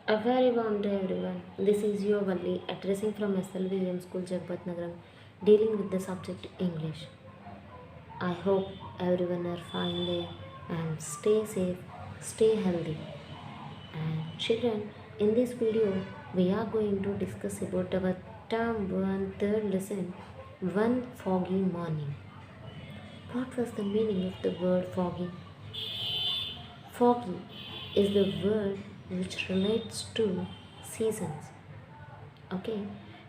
A very warm day, everyone. This is your Valli addressing from SLVM School, Jagpat Nagaram, dealing with the subject English. I hope everyone are fine there and stay safe, stay healthy. And children, in this video, we are going to discuss about our term 1 third lesson, one foggy morning. What was the meaning of the word foggy? Foggy is the word which relates to seasons. Okay,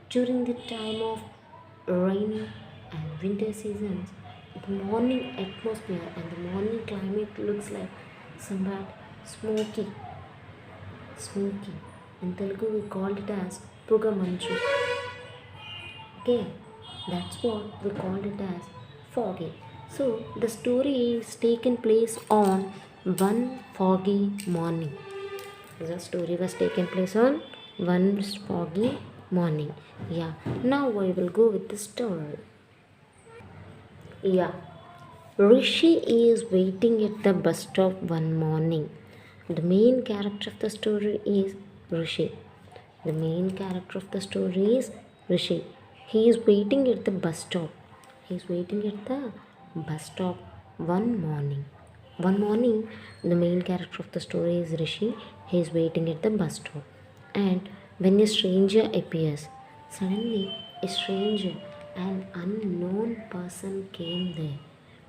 during the time of rainy and winter seasons, the morning atmosphere and the morning climate looks like somewhat smoky. Smoky. In Telugu, we call it as Puga Manchu. Okay, that's what we call it as foggy. So the story is taken place on one foggy morning. The story was taken place on one foggy morning. Yeah, now I will go with the story. Yeah, Rishi is waiting at the bus stop one morning. The main character of the story is Rishi. The main character of the story is Rishi. He is waiting at the bus stop. He is waiting at the bus stop one morning. One morning, the main character of the story is Rishi. He is waiting at the bus stop. And when a stranger appears, suddenly a stranger, an unknown person came there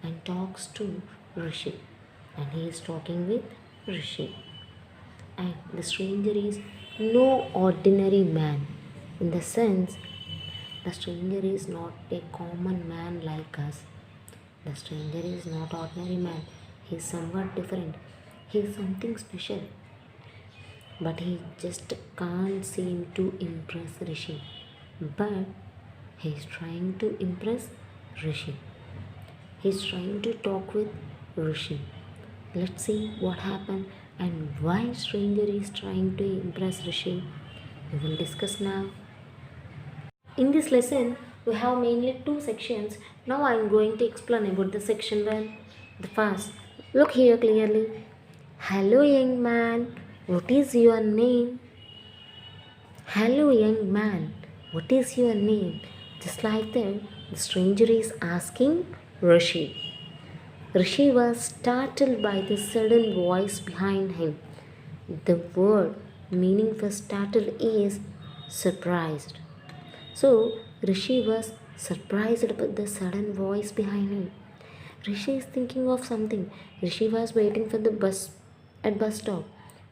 and talks to Rishi. And he is talking with Rishi. And the stranger is no ordinary man, in the sense the stranger is not a common man like us. The stranger is not ordinary man. He is somewhat different. He is something special. But he just can't seem to impress Rishi. But he is trying to impress Rishi. He is trying to talk with Rishi. Let's see what happened and why stranger is trying to impress Rishi. We will discuss now. In this lesson, we have mainly two sections. Now I am going to explain about the section 1. The first, look here clearly. Hello young man, what is your name? Hello young man, what is your name? Just like that, the stranger is asking Rishi. Rishi was startled by the sudden voice behind him. The word meaning for startled is surprised. So Rishi was surprised by the sudden voice behind him. Rishi is thinking of something. Rishi was waiting for the bus at bus stop.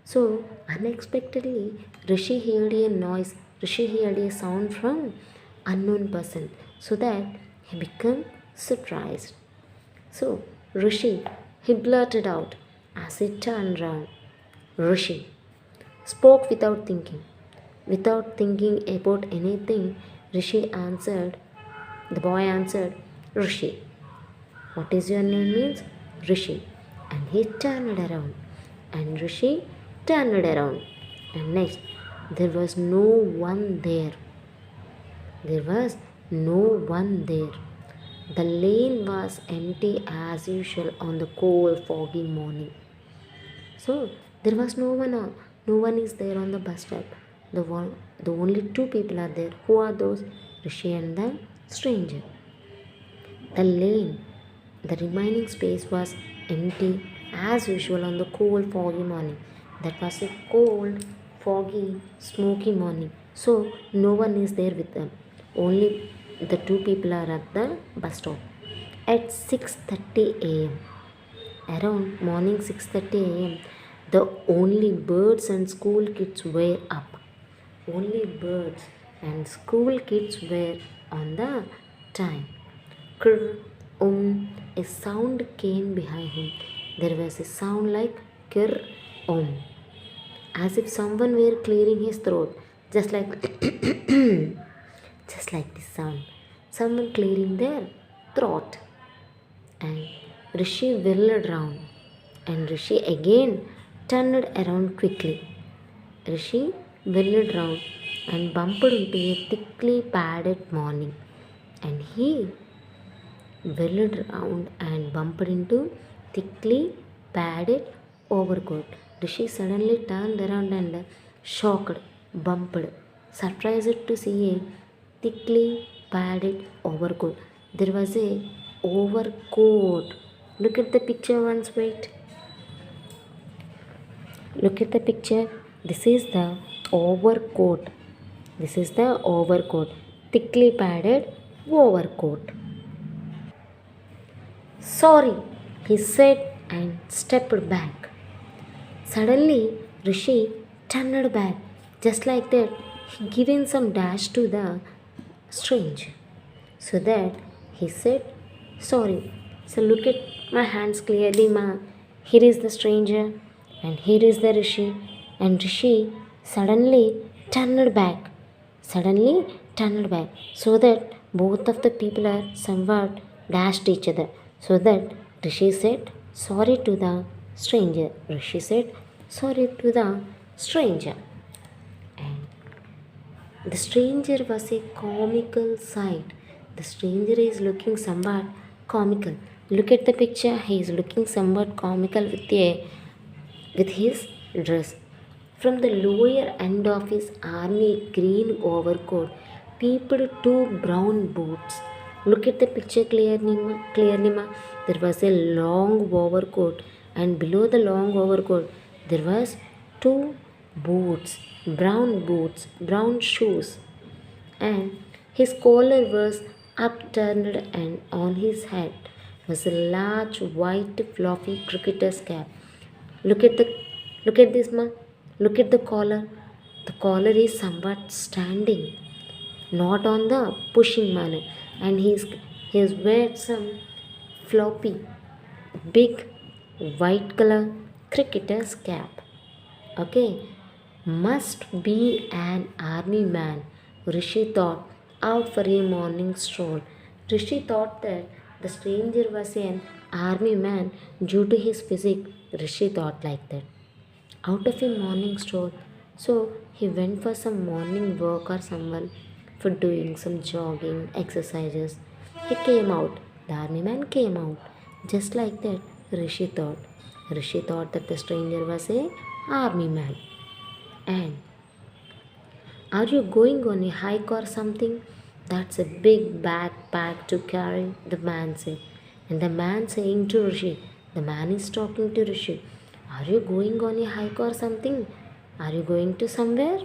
So unexpectedly Rishi heard a noise. Rishi heard a sound from unknown person. So that he became surprised. So Rishi, he blurted out as he turned round. Rishi spoke without thinking. Without thinking about anything, the boy answered, Rishi. What is your name means Rishi. And he turned around. And Rishi turned around. And next, there was no one there. There was no one there. The lane was empty as usual on the cold, foggy morning. So there was no one on. No one is there on the bus stop. The only two people are there. Who are those? Rishi and the stranger. The lane, the remaining space was empty as usual on the cold, foggy morning. That was a cold, foggy, smoky morning. So no one is there with them. Only the two people are at the bus stop. At 6:30 a.m. Around morning 6:30 a.m. the only birds and school kids were up. Only birds and school kids were on the time. Krr, a sound came behind him. There was a sound like kir, as if someone were clearing his throat, just like just like this sound. Someone clearing their throat. And Rishi whirled round, and Rishi again turned around quickly. Rishi whirled round and bumped into a thickly padded morning. And he whirled round and bumped into thickly padded overcoat. Rishi suddenly turned around and shocked, bumped, surprised to see a thickly padded overcoat. There was a overcoat. Look at the picture once, wait. Look at the picture. This is the overcoat. This is the overcoat. Thickly padded overcoat. Sorry, he said and stepped back. Suddenly, Rishi turned back. Just like that, he given some dash to the stranger. So that he said, sorry. So look at my hands clearly, ma. Here is the stranger and here is the Rishi. And Rishi suddenly turned back. Suddenly turned back. So that both of the people are somewhat dashed each other. So that Rishi said sorry to the stranger. Rishi said sorry to the stranger. And the stranger was a comical sight. The stranger is looking somewhat comical. Look at the picture. He is looking somewhat comical with his dress. From the lower end of his army green overcoat peeped two brown boots. Look at the picture clearly, ma. There was a long overcoat, and below the long overcoat, there was two boots, brown shoes, and his collar was upturned, and on his head was a large white fluffy cricketer's cap. Look at the look at this, ma. Look at the collar. The collar is somewhat standing, not on the pushing manner, and he's wearing some floppy, big white color cricketer's cap. Okay, must be an army man, Rishi thought, out for a morning stroll. Rishi thought that the stranger was an army man due to his physique. Rishi thought like that. Out of a morning stroll. So he went for some morning work or someone for doing some jogging exercises. He came out. The army man came out. Just like that, Rishi thought. Rishi thought that the stranger was a army man. And are you going on a hike or something? That's a big backpack to carry, the man said. And the man saying to Rishi, the man is talking to Rishi, are you going on a hike or something? Are you going to somewhere?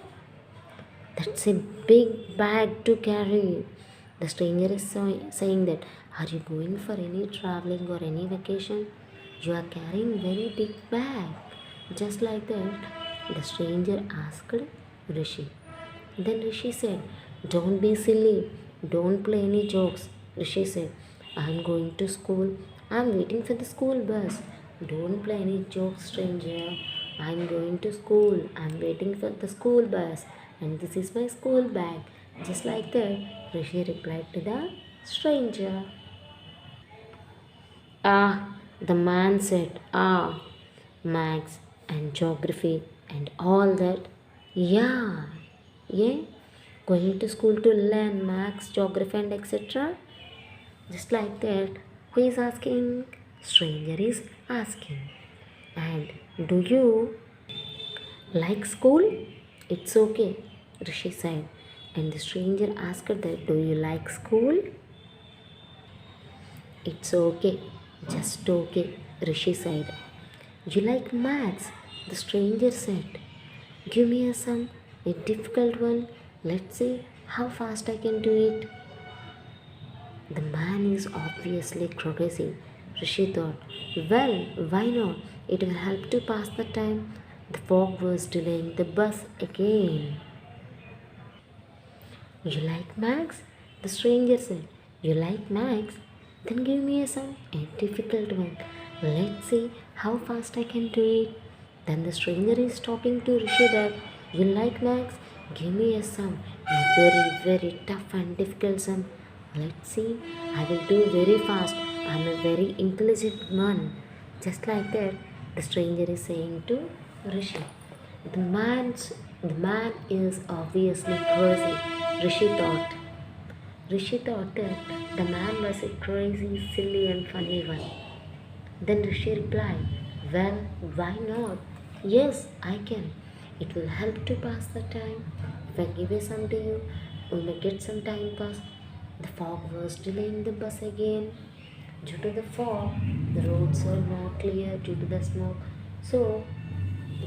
That's a big bag to carry. The stranger is saying that, are you going for any traveling or any vacation? You are carrying very big bag. Just like that, the stranger asked Rishi. Then Rishi said, don't be silly. Don't play any jokes. Rishi said, I'm going to school. I'm waiting for the school bus. Don't play any jokes, stranger. I'm going to school. I'm waiting for the school bus. And this is my school bag. Just like that, Rishi replied to the stranger. Ah, the man said, ah, maths and geography and all that. Yeah, yeah, going to school to learn maths, geography, and etc. Just like that, who is asking? Stranger is asking. And do you like school? It's okay, Rishi said. And the stranger asked that, do you like school? It's okay, just okay, Rishi said. You like maths? The stranger said. Give me a sum, a difficult one. Let's see how fast I can do it. The man is obviously crazy, Rishi thought. Well, why not? It will help to pass the time. The fog was delaying the bus again. You like Max? The stranger said. You like Max? Then give me a sum, a difficult one. Let's see how fast I can do it. Then the stranger is talking to Rishi that, you like Max? Give me a sum, a very, very tough and difficult sum. Let's see, I will do very fast. I'm a very intelligent one. Just like that, the stranger is saying to Rishi. The man is obviously crazy, Rishi thought. Rishi thought that the man was a crazy, silly, and funny one. Then Rishi replied, well, why not? Yes, I can. It will help to pass the time. If I give a sum to you, we may get some time pass. The fog was delaying the bus again. Due to the fog, the roads are not clear due to the smoke. So,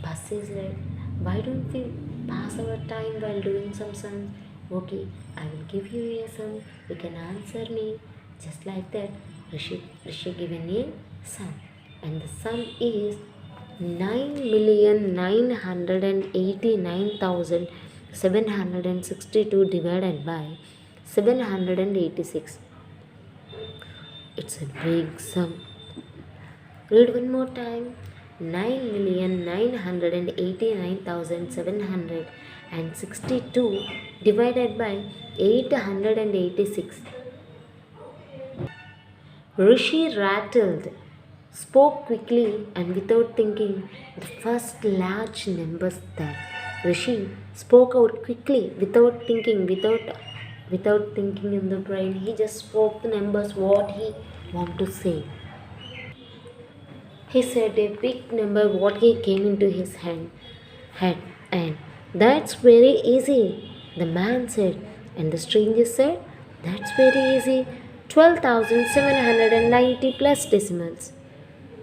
bus is late. Why don't we pass our time while doing some sums? Okay, I will give you a sum. You can answer me. Just like that, Rishi given a sum. And the sum is 9,989,762 divided by 786. It's a big sum. Read one more time. 9,989,762 divided by 886. Rishi rattled, spoke quickly and without thinking the first large numbers that Rishi spoke out quickly without thinking, without thinking in the brain. He just spoke the numbers what he wanted to say. He said a big number what he came into his head, and that's very easy, the man said. And the stranger said, that's very easy. 12,790 plus decimals.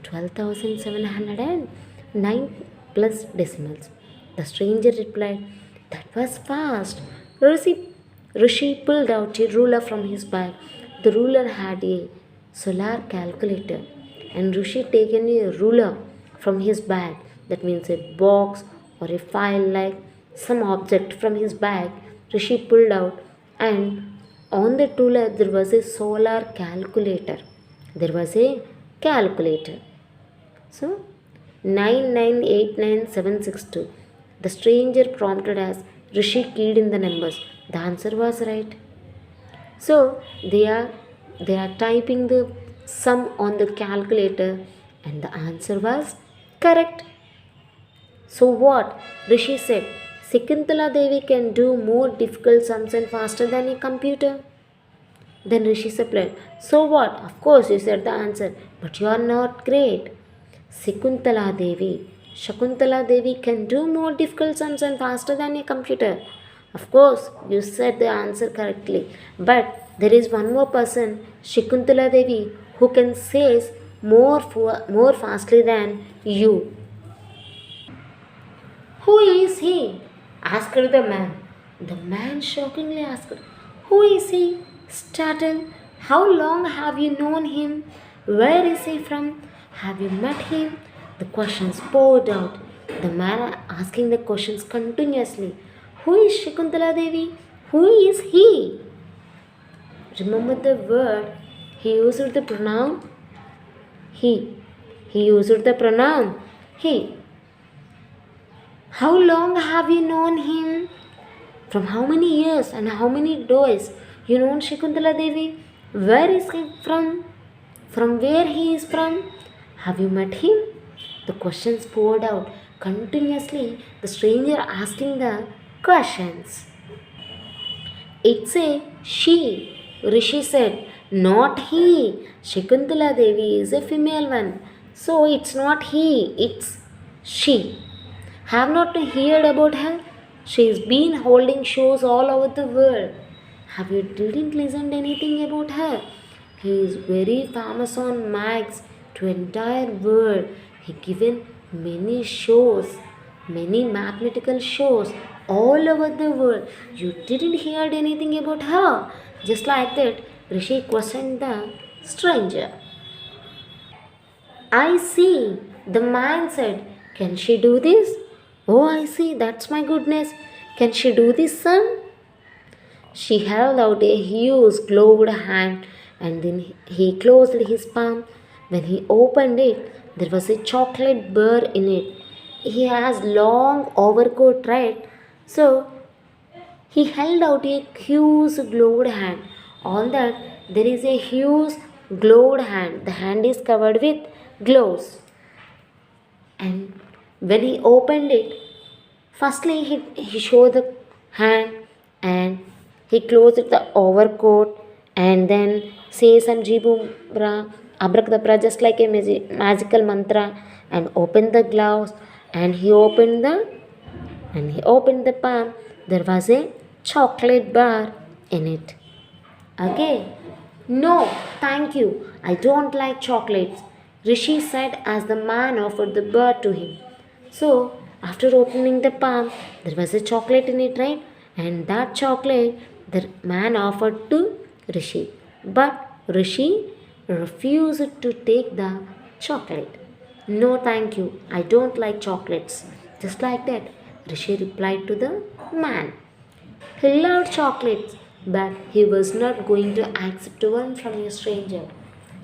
12,709 plus decimals. The stranger replied, that was fast. Rishi pulled out a ruler from his bag. The ruler had a solar calculator, and Rishi taken a ruler from his bag, that means a box or a file like some object from his bag. Rishi pulled out, and on the ruler there was a solar calculator. There was a calculator. So 9989762. The stranger prompted as Rishi keyed in the numbers. The answer was right. So they are typing the sum on the calculator, and the answer was correct. So what? Rishi said, Shakuntala Devi can do more difficult sums and faster than a computer. Then Rishi replied, so what? Of course you said the answer, but you are not great. Shakuntala Devi can do more difficult sums and faster than a computer. Of course, you said the answer correctly. But there is one more person, Shakuntala Devi, who can say more fastly than you. Who is he? Asked the man. The man shockingly asked, who is he? Startled. How long have you known him? Where is he from? Have you met him? The questions poured out. The man asking the questions continuously. Who is Shakuntala Devi? Who is he? Remember the word. He used the pronoun he. He used the pronoun he. How long have you known him? From how many years and how many days you know Shakuntala Devi? Where is he from? From where he is from? Have you met him? The questions poured out continuously, the stranger asking the questions. It's a she, Rishi said, not he. Shakuntala Devi is a female one. So it's not he, it's she. Have not heard about her? She's been holding shows all over the world. Have you didn't listen anything about her? He is very famous on mags to entire world. He given many shows, many mathematical shows all over the world. You didn't hear anything about her. Just like that, Rishi questioned the stranger. I see, the man said. Can she do this? Oh, I see, that's my goodness. Can she do this, son? She held out a huge gloved hand, and then he closed his palm. When he opened it, there was a chocolate bear in it. He has long overcoat, right? So he held out a huge gloved hand. On that, there is a huge gloved hand. The hand is covered with gloves. And when he opened it, firstly he showed the hand, and he closed the overcoat, and then say some jibubra, abracadabra, just like a magical mantra, and opened the gloves, and he opened the and he opened the palm. There was a chocolate bar in it. Again, no, thank you. I don't like chocolates, Rishi said as the man offered the bar to him. So, after opening the palm, there was a chocolate in it, right? And that chocolate the man offered to Rishi. But Rishi refused to take the chocolate. No, thank you. I don't like chocolates. Just like that, Rishi replied to the man. He loved chocolates, but he was not going to accept one from a stranger.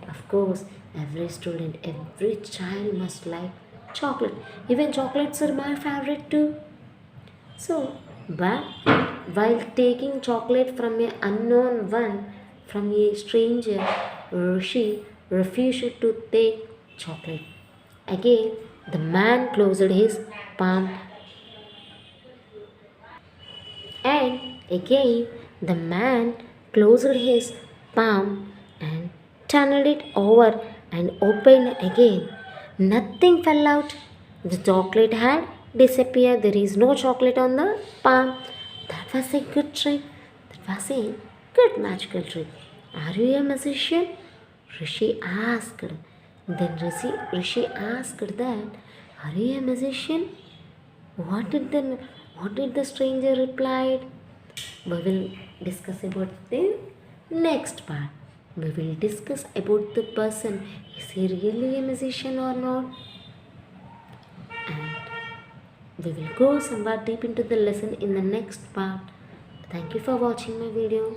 Of course, every student, every child must like chocolate. Even chocolates are my favorite too. So, but while taking chocolate from an unknown one, from a stranger, Rishi refused to take chocolate. Again, the man closed his palm, and again the man closed his palm and turned it over and opened again. Nothing fell out. The chocolate had disappeared. There is no chocolate on the palm. That was a good trick. That was a good magical trick. Are you a magician? Rishi asked. Then Rishi asked that, are you a magician? What did the stranger replied? We will discuss about the next part. We will discuss about the person. Is he really a musician or not? And we will go somewhat deep into the lesson in the next part. Thank you for watching my video.